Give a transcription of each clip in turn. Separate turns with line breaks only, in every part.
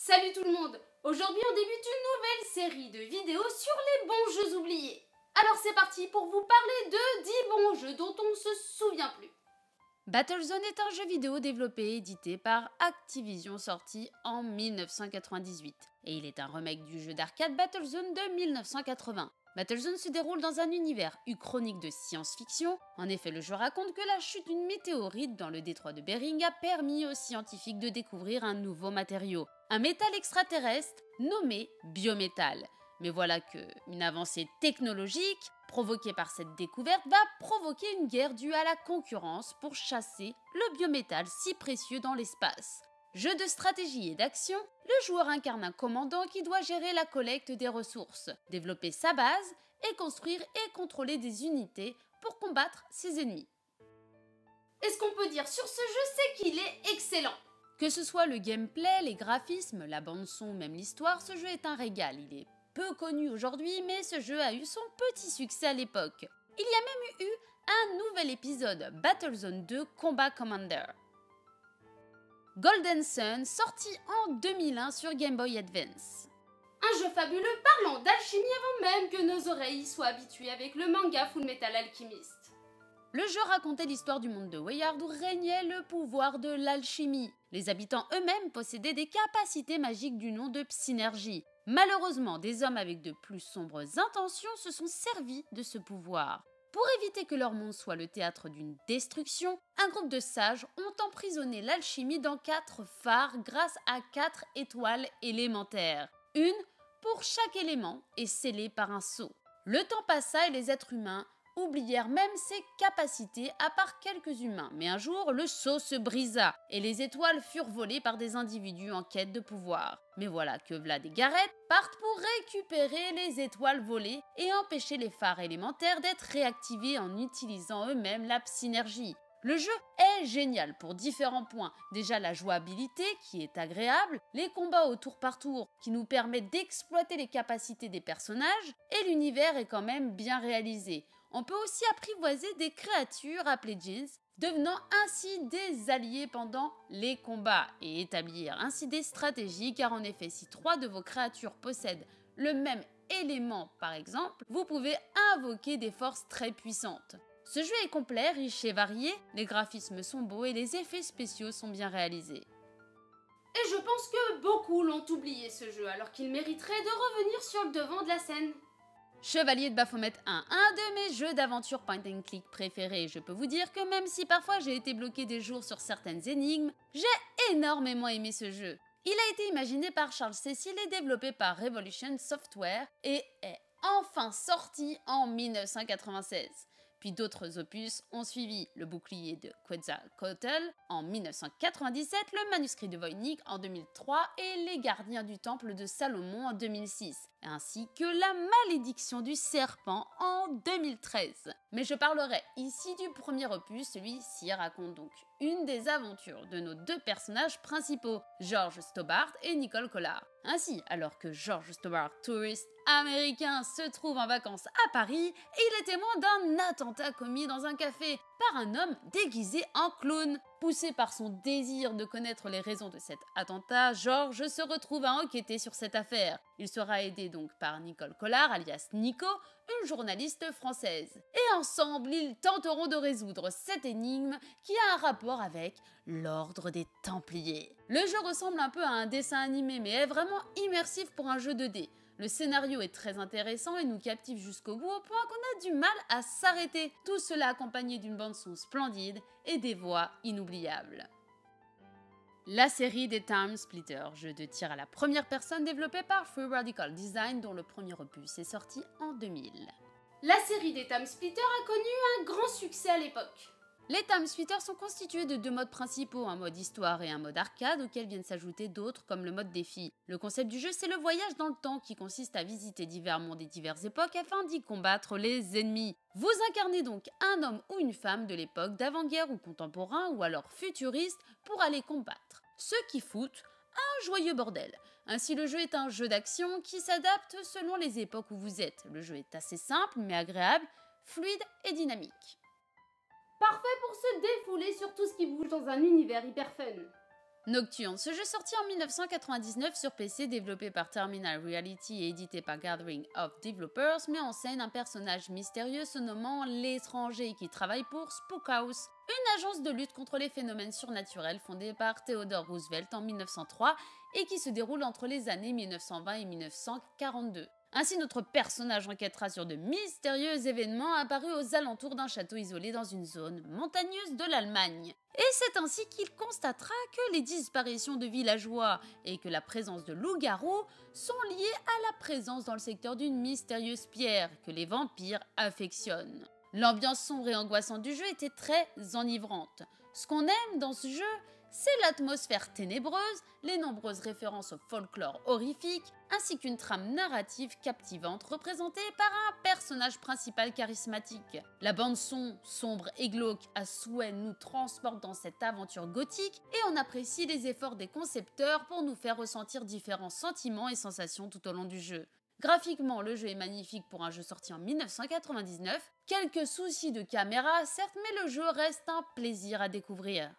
Salut tout le monde! Aujourd'hui on débute une nouvelle série de vidéos sur les bons jeux oubliés. Alors c'est parti pour vous parler de 10 bons jeux dont on ne se souvient plus.
Battlezone est un jeu vidéo développé et édité par Activision sorti en 1998. Et il est un remake du jeu d'arcade Battlezone de 1980. Battlezone se déroule dans un univers uchronique de science-fiction. En effet, le jeu raconte que la chute d'une météorite dans le détroit de Bering a permis aux scientifiques de découvrir un nouveau matériau, un métal extraterrestre nommé biométal. Mais voilà qu'une avancée technologique provoquée par cette découverte va provoquer une guerre due à la concurrence pour chasser le biométal si précieux dans l'espace. Jeu de stratégie et d'action, le joueur incarne un commandant qui doit gérer la collecte des ressources, développer sa base et construire et contrôler des unités pour combattre ses ennemis.
Et ce qu'on peut dire sur ce jeu, c'est qu'il est excellent.
Que ce soit le gameplay, les graphismes, la bande-son, même l'histoire, ce jeu est un régal. Il est peu connu aujourd'hui, mais ce jeu a eu son petit succès à l'époque. Il y a même eu un nouvel épisode, Battlezone 2 Combat Commander. Golden Sun, sorti en 2001 sur Game Boy Advance.
Un jeu fabuleux parlant d'alchimie avant même que nos oreilles soient habituées avec le manga Fullmetal Alchemist.
Le jeu racontait l'histoire du monde de Weyard où régnait le pouvoir de l'alchimie. Les habitants eux-mêmes possédaient des capacités magiques du nom de psynergie. Malheureusement, des hommes avec de plus sombres intentions se sont servis de ce pouvoir. Pour éviter que leur monde soit le théâtre d'une destruction, un groupe de sages ont emprisonné l'alchimie dans 4 phares grâce à 4 étoiles élémentaires. Une pour chaque élément et scellée par un sceau. Le temps passa et les êtres humains oublièrent même ses capacités à part quelques humains. Mais un jour, le sceau se brisa et les étoiles furent volées par des individus en quête de pouvoir. Mais voilà que Vlad et Gareth partent pour récupérer les étoiles volées et empêcher les phares élémentaires d'être réactivés en utilisant eux-mêmes la psynergie. Le jeu est génial pour différents points. Déjà la jouabilité qui est agréable, les combats au tour par tour qui nous permettent d'exploiter les capacités des personnages et l'univers est quand même bien réalisé. On peut aussi apprivoiser des créatures appelées Djinns, devenant ainsi des alliés pendant les combats et établir ainsi des stratégies car en effet si 3 de vos créatures possèdent le même élément par exemple, vous pouvez invoquer des forces très puissantes. Ce jeu est complet, riche et varié, les graphismes sont beaux et les effets spéciaux sont bien réalisés.
Et je pense que beaucoup l'ont oublié ce jeu alors qu'il mériterait de revenir sur le devant de la scène.
Chevalier de Baphomet 1, un de mes jeux d'aventure point and click préférés. Je peux vous dire que même si parfois j'ai été bloqué des jours sur certaines énigmes, j'ai énormément aimé ce jeu. Il a été imaginé par Charles Cecil et développé par Revolution Software et est enfin sorti en 1996. Puis d'autres opus ont suivi, le bouclier de Quetzalcoatl en 1997, le manuscrit de Voynich en 2003 et les gardiens du temple de Salomon en 2006, ainsi que la malédiction du serpent en 2013. Mais je parlerai ici du premier opus, celui-ci raconte donc une des aventures de nos 2 personnages principaux, George Stobart et Nicole Collard. Ainsi, alors que George Stobart, touriste américain, se trouve en vacances à Paris, il est témoin d'un attentat commis dans un café par un homme déguisé en clown. Poussé par son désir de connaître les raisons de cet attentat, George se retrouve à enquêter sur cette affaire. Il sera aidé donc par Nicole Collard, alias Nico, une journaliste française. Et ensemble, ils tenteront de résoudre cette énigme qui a un rapport avec l'ordre des Templiers. Le jeu ressemble un peu à un dessin animé, mais est vraiment immersif pour un jeu 2D. Le scénario est très intéressant et nous captive jusqu'au bout au point qu'on a du mal à s'arrêter. Tout cela accompagné d'une bande-son splendide et des voix inoubliables. La série des Time Splitters, jeu de tir à la première personne développé par Free Radical Design dont le premier opus est sorti en 2000.
La série des Time Splitters a connu un grand succès à l'époque.
Les Time Splitters sont constitués de 2 modes principaux, un mode histoire et un mode arcade auxquels viennent s'ajouter d'autres comme le mode défi. Le concept du jeu c'est le voyage dans le temps qui consiste à visiter divers mondes et diverses époques afin d'y combattre les ennemis. Vous incarnez donc un homme ou une femme de l'époque d'avant-guerre ou contemporain ou alors futuriste pour aller combattre. Ce qui fout un joyeux bordel. Ainsi le jeu est un jeu d'action qui s'adapte selon les époques où vous êtes. Le jeu est assez simple mais agréable, fluide et dynamique.
Parfait pour se défouler sur tout ce qui bouge dans un univers hyper fun.
Nocturne, ce jeu sorti en 1999 sur PC, développé par Terminal Reality et édité par Gathering of Developers, met en scène un personnage mystérieux se nommant l'étranger qui travaille pour Spook House, une agence de lutte contre les phénomènes surnaturels fondée par Theodore Roosevelt en 1903 et qui se déroule entre les années 1920 et 1942. Ainsi, notre personnage enquêtera sur de mystérieux événements apparus aux alentours d'un château isolé dans une zone montagneuse de l'Allemagne. Et c'est ainsi qu'il constatera que les disparitions de villageois et que la présence de loups-garous sont liées à la présence dans le secteur d'une mystérieuse pierre que les vampires affectionnent. L'ambiance sombre et angoissante du jeu était très enivrante. Ce qu'on aime dans ce jeu, c'est l'atmosphère ténébreuse, les nombreuses références au folklore horrifique, ainsi qu'une trame narrative captivante représentée par un personnage principal charismatique. La bande-son, sombre et glauque à souhait, nous transporte dans cette aventure gothique et on apprécie les efforts des concepteurs pour nous faire ressentir différents sentiments et sensations tout au long du jeu. Graphiquement, le jeu est magnifique pour un jeu sorti en 1999. Quelques soucis de caméra, certes, mais le jeu reste un plaisir à découvrir.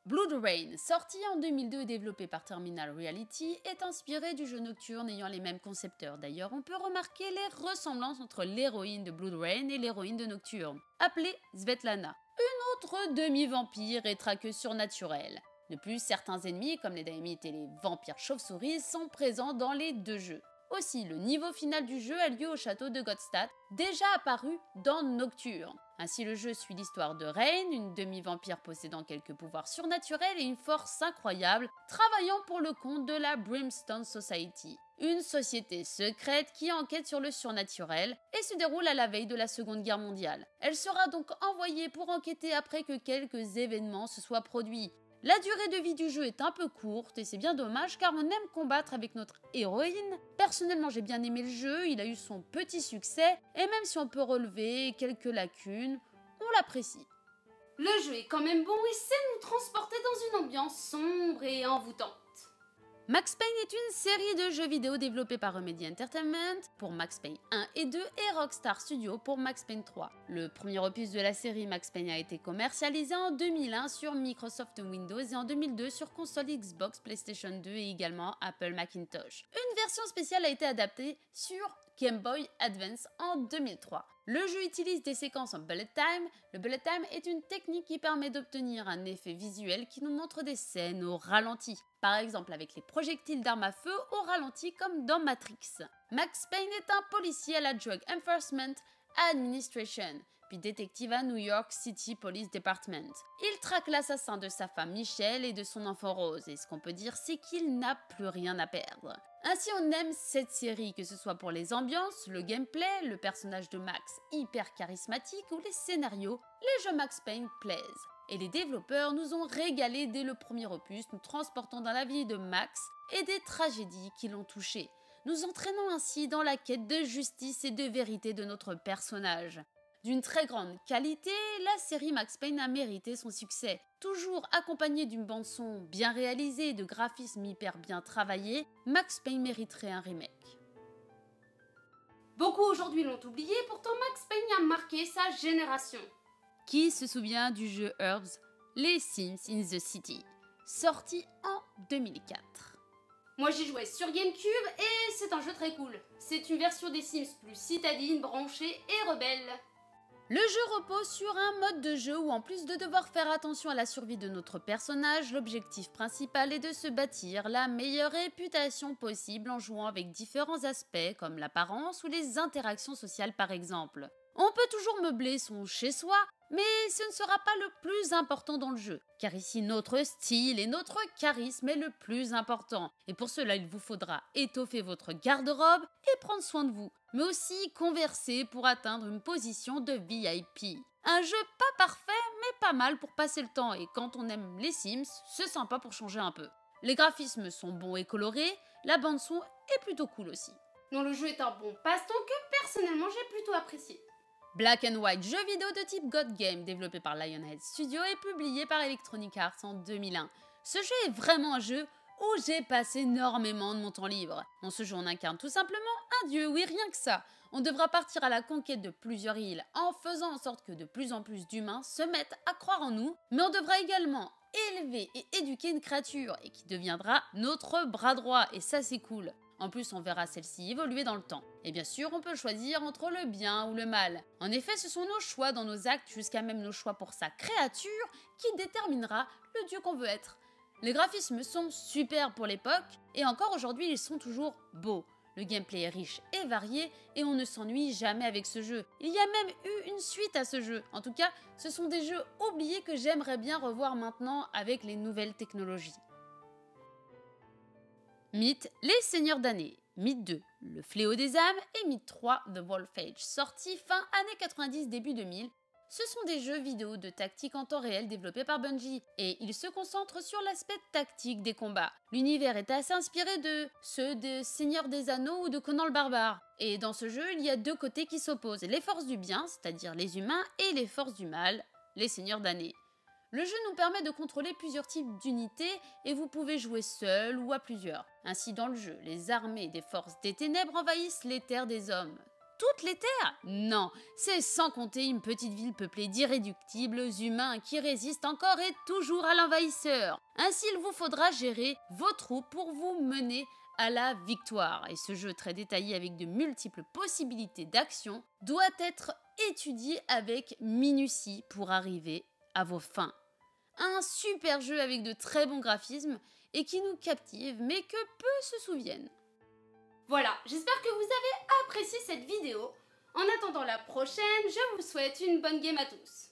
Blood Rain, sorti en 2002 et développé par Terminal Reality, est inspiré du jeu Nocturne ayant les mêmes concepteurs. D'ailleurs, on peut remarquer les ressemblances entre l'héroïne de Blood Rain et l'héroïne de Nocturne, appelée Svetlana, une autre demi-vampire et traqueuse surnaturelle. De plus, certains ennemis, comme les daimites et les vampires chauves-souris, sont présents dans les deux jeux. Aussi, le niveau final du jeu a lieu au château de Godstadt, déjà apparu dans Nocturne. Ainsi, le jeu suit l'histoire de Rain, une demi-vampire possédant quelques pouvoirs surnaturels et une force incroyable, travaillant pour le compte de la Brimstone Society, une société secrète qui enquête sur le surnaturel et se déroule à la veille de la Seconde Guerre mondiale. Elle sera donc envoyée pour enquêter après que quelques événements se soient produits. La durée de vie du jeu est un peu courte et c'est bien dommage car on aime combattre avec notre héroïne. Personnellement, j'ai bien aimé le jeu, il a eu son petit succès et même si on peut relever quelques lacunes, on l'apprécie.
Le jeu est quand même bon et sait nous transporter dans une ambiance sombre et envoûtante.
Max Payne est une série de jeux vidéo développée par Remedy Entertainment pour Max Payne 1 et 2 et Rockstar Studios pour Max Payne 3. Le premier opus de la série Max Payne a été commercialisé en 2001 sur Microsoft Windows et en 2002 sur console Xbox, PlayStation 2 et également Apple Macintosh. Une version spéciale a été adaptée sur Game Boy Advance en 2003. Le jeu utilise des séquences en bullet time. Le bullet time est une technique qui permet d'obtenir un effet visuel qui nous montre des scènes au ralenti. Par exemple avec les projectiles d'armes à feu au ralenti comme dans Matrix. Max Payne est un policier à la Drug Enforcement Administration, puis détective à New York City Police Department. Il traque l'assassin de sa femme Michelle et de son enfant Rose, et ce qu'on peut dire c'est qu'il n'a plus rien à perdre. Ainsi on aime cette série, que ce soit pour les ambiances, le gameplay, le personnage de Max hyper charismatique ou les scénarios, les jeux Max Payne plaisent. Et les développeurs nous ont régalé dès le premier opus, nous transportant dans la vie de Max et des tragédies qui l'ont touché, nous entraînant ainsi dans la quête de justice et de vérité de notre personnage. D'une très grande qualité, la série Max Payne a mérité son succès. Toujours accompagnée d'une bande-son bien réalisée et de graphismes hyper bien travaillés, Max Payne mériterait un remake.
Beaucoup aujourd'hui l'ont oublié, pourtant Max Payne a marqué sa génération.
Qui se souvient du jeu Herbs, les Sims in the City, sorti en 2004.
Moi j'y jouais sur GameCube et c'est un jeu très cool. C'est une version des Sims plus citadine, branchée et rebelle.
Le jeu repose sur un mode de jeu où en plus de devoir faire attention à la survie de notre personnage, l'objectif principal est de se bâtir la meilleure réputation possible en jouant avec différents aspects comme l'apparence ou les interactions sociales par exemple. On peut toujours meubler son chez-soi, mais ce ne sera pas le plus important dans le jeu, car ici notre style et notre charisme est le plus important. Et pour cela, il vous faudra étoffer votre garde-robe et prendre soin de vous, mais aussi converser pour atteindre une position de VIP. Un jeu pas parfait, mais pas mal pour passer le temps, et quand on aime les Sims, c'est sympa pour changer un peu. Les graphismes sont bons et colorés, la bande-son est plutôt cool aussi.
Non, le jeu est un bon passe-temps que personnellement j'ai plutôt apprécié.
Black and White, jeu vidéo de type God Game, développé par Lionhead Studio et publié par Electronic Arts en 2001. Ce jeu est vraiment un jeu où j'ai passé énormément de mon temps libre. Dans ce jeu, on incarne tout simplement un dieu, oui, rien que ça. On devra partir à la conquête de plusieurs îles en faisant en sorte que de plus en plus d'humains se mettent à croire en nous, mais on devra également élever et éduquer une créature et qui deviendra notre bras droit, et ça c'est cool. En plus, on verra celle-ci évoluer dans le temps. Et bien sûr, on peut choisir entre le bien ou le mal. En effet, ce sont nos choix dans nos actes, jusqu'à même nos choix pour sa créature, qui déterminera le dieu qu'on veut être. Les graphismes sont super pour l'époque, et encore aujourd'hui, ils sont toujours beaux. Le gameplay est riche et varié, et on ne s'ennuie jamais avec ce jeu. Il y a même eu une suite à ce jeu. En tout cas, ce sont des jeux oubliés que j'aimerais bien revoir maintenant avec les nouvelles technologies. Mythe, les Seigneurs d'année. Mythe 2, le Fléau des âmes, et Mythe 3, The Wolf Age, sorti fin années 90, début 2000. Ce sont des jeux vidéo de tactique en temps réel développés par Bungie, et ils se concentrent sur l'aspect tactique des combats. L'univers est assez inspiré de ceux des Seigneurs des Anneaux ou de Conan le Barbare. Et dans ce jeu, il y a deux côtés qui s'opposent, les forces du bien, c'est-à-dire les humains, et les forces du mal, les Seigneurs d'année. Le jeu nous permet de contrôler plusieurs types d'unités et vous pouvez jouer seul ou à plusieurs. Ainsi dans le jeu, les armées des forces des ténèbres envahissent les terres des hommes. Toutes les terres? Non, c'est sans compter une petite ville peuplée d'irréductibles humains qui résistent encore et toujours à l'envahisseur. Ainsi il vous faudra gérer vos troupes pour vous mener à la victoire. Et ce jeu très détaillé avec de multiples possibilités d'action doit être étudié avec minutie pour arriver à vos fins. Un super jeu avec de très bons graphismes et qui nous captive mais que peu se souviennent.
Voilà, j'espère que vous avez apprécié cette vidéo. En attendant la prochaine, je vous souhaite une bonne game à tous.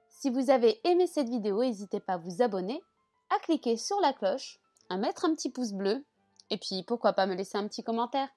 Si vous avez aimé cette vidéo, n'hésitez pas à vous abonner, à cliquer sur la cloche, à mettre un petit pouce bleu et puis pourquoi pas me laisser un petit commentaire.